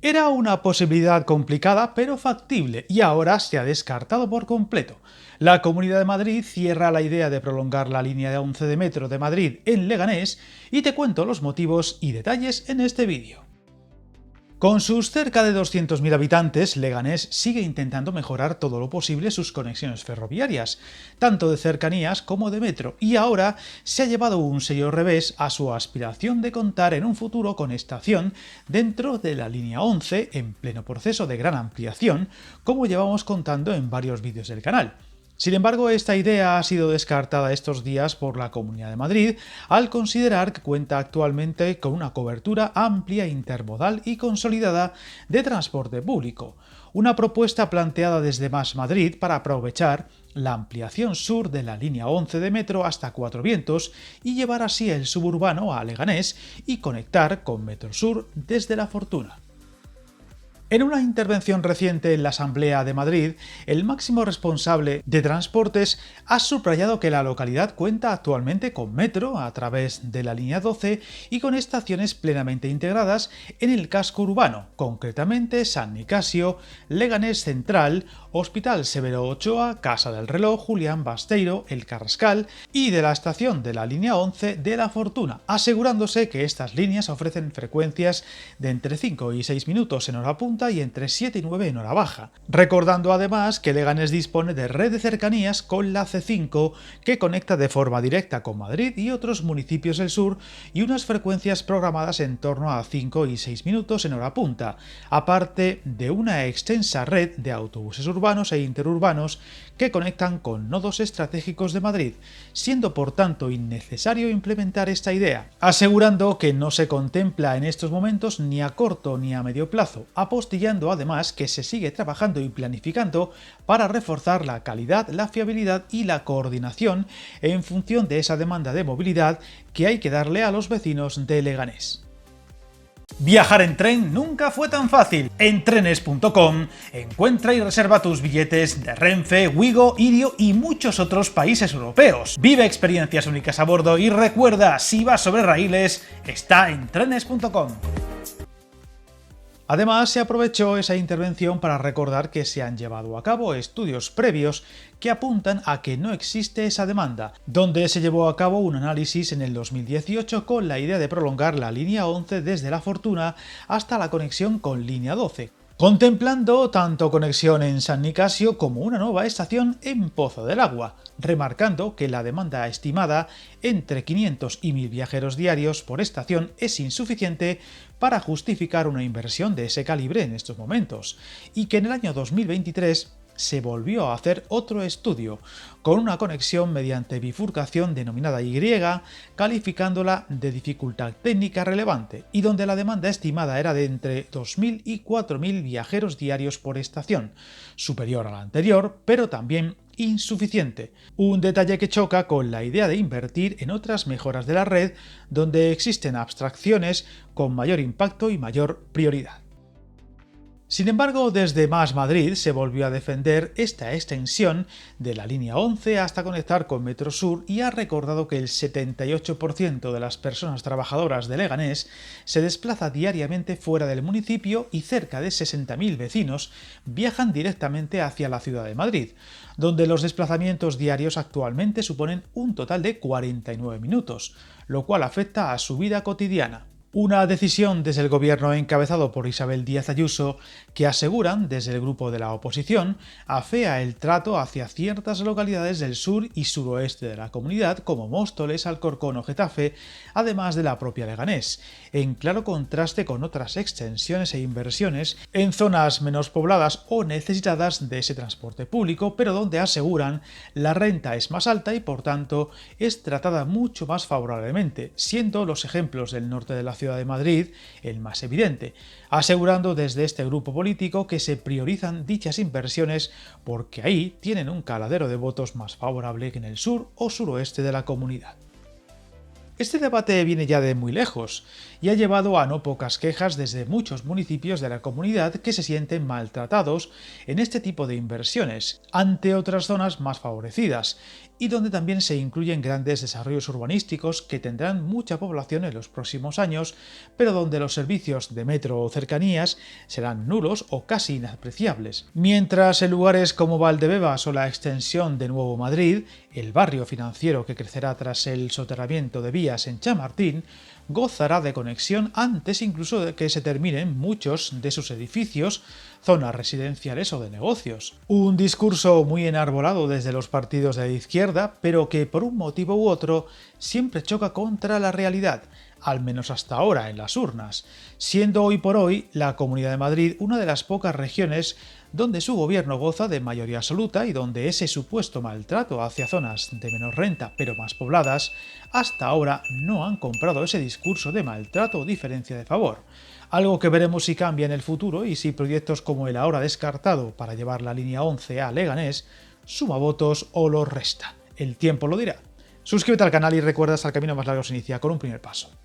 Era una posibilidad complicada pero factible y ahora se ha descartado por completo. La Comunidad de Madrid cierra la idea de prolongar la línea de 11 de metro de Madrid en Leganés y te cuento los motivos y detalles en este vídeo. Con sus cerca de 200.000 habitantes, Leganés sigue intentando mejorar todo lo posible sus conexiones ferroviarias, tanto de cercanías como de metro, y ahora se ha llevado un serio revés a su aspiración de contar en un futuro con estación dentro de la línea 11 en pleno proceso de gran ampliación, como llevamos contando en varios vídeos del canal. Sin embargo, esta idea ha sido descartada estos días por la Comunidad de Madrid al considerar que cuenta actualmente con una cobertura amplia, intermodal y consolidada de transporte público, una propuesta planteada desde Más Madrid para aprovechar la ampliación sur de la línea 11 de metro hasta Cuatro Vientos y llevar así el suburbano a Leganés y conectar con Metro Sur desde La Fortuna. En una intervención reciente en la Asamblea de Madrid, el máximo responsable de transportes ha subrayado que la localidad cuenta actualmente con metro a través de la línea 12 y con estaciones plenamente integradas en el casco urbano, concretamente San Nicasio, Leganés Central, Hospital Severo Ochoa, Casa del Reloj, Julián Basteiro, El Carrascal y de la estación de la línea 11 de La Fortuna, asegurándose que estas líneas ofrecen frecuencias de entre 5 y 6 minutos en hora punta y entre 7 y 9 en hora baja, recordando además que Leganés dispone de red de cercanías con la C5 que conecta de forma directa con Madrid y otros municipios del sur y unas frecuencias programadas en torno a 5 y 6 minutos en hora punta, aparte de una extensa red de autobuses urbanos e interurbanos que conectan con nodos estratégicos de Madrid, siendo por tanto innecesario implementar esta idea, asegurando que no se contempla en estos momentos ni a corto ni a medio plazo, apostillando además que se sigue trabajando y planificando para reforzar la calidad, la fiabilidad y la coordinación en función de esa demanda de movilidad que hay que darle a los vecinos de Leganés. Viajar en tren nunca fue tan fácil. En trenes.com encuentra y reserva tus billetes de Renfe, Wigo, Irio y muchos otros países europeos. Vive experiencias únicas a bordo y recuerda, si vas sobre raíles, está en trenes.com. Además, se aprovechó esa intervención para recordar que se han llevado a cabo estudios previos que apuntan a que no existe esa demanda, donde se llevó a cabo un análisis en el 2018 con la idea de prolongar la línea 11 desde La Fortuna hasta la conexión con línea 12, contemplando tanto conexión en San Nicasio como una nueva estación en Pozo del Agua, remarcando que la demanda estimada entre 500 y 1.000 viajeros diarios por estación es insuficiente para justificar una inversión de ese calibre en estos momentos, y que en el año 2023 se volvió a hacer otro estudio, con una conexión mediante bifurcación denominada Y, calificándola de dificultad técnica relevante, y donde la demanda estimada era de entre 2.000 y 4.000 viajeros diarios por estación, superior a la anterior, pero también insuficiente, un detalle que choca con la idea de invertir en otras mejoras de la red donde existen abstracciones con mayor impacto y mayor prioridad. Sin embargo, desde Más Madrid se volvió a defender esta extensión de la línea 11 hasta conectar con Metro Sur y ha recordado que el 78% de las personas trabajadoras de Leganés se desplaza diariamente fuera del municipio y cerca de 60.000 vecinos viajan directamente hacia la ciudad de Madrid, donde los desplazamientos diarios actualmente suponen un total de 49 minutos, lo cual afecta a su vida cotidiana. Una decisión desde el gobierno encabezado por Isabel Díaz Ayuso que aseguran desde el grupo de la oposición afea el trato hacia ciertas localidades del sur y suroeste de la comunidad como Móstoles, Alcorcón o Getafe, además de la propia Leganés, en claro contraste con otras extensiones e inversiones en zonas menos pobladas o necesitadas de ese transporte público, pero donde aseguran la renta es más alta y por tanto es tratada mucho más favorablemente, siendo los ejemplos del norte de la Ciudad de Madrid el más evidente, asegurando desde este grupo político que se priorizan dichas inversiones porque ahí tienen un caladero de votos más favorable que en el sur o suroeste de la comunidad. Este debate viene ya de muy lejos y ha llevado a no pocas quejas desde muchos municipios de la comunidad que se sienten maltratados en este tipo de inversiones, ante otras zonas más favorecidas, y donde también se incluyen grandes desarrollos urbanísticos que tendrán mucha población en los próximos años, pero donde los servicios de metro o cercanías serán nulos o casi inapreciables. Mientras en lugares como Valdebebas o la extensión de Nuevo Madrid, el barrio financiero que crecerá tras el soterramiento de vías en Chamartín, gozará de conexión antes incluso de que se terminen muchos de sus edificios, zonas residenciales o de negocios. Un discurso muy enarbolado desde los partidos de izquierda, pero que por un motivo u otro siempre choca contra la realidad, al menos hasta ahora en las urnas, siendo hoy por hoy la Comunidad de Madrid una de las pocas regiones donde su gobierno goza de mayoría absoluta y donde ese supuesto maltrato hacia zonas de menor renta pero más pobladas, hasta ahora no han comprado ese discurso de maltrato o diferencia de favor. Algo que veremos si cambia en el futuro y si proyectos como el ahora descartado para llevar la línea 11 a Leganés suma votos o los resta. El tiempo lo dirá. Suscríbete al canal y recuerda que el camino más largo se inicia con un primer paso.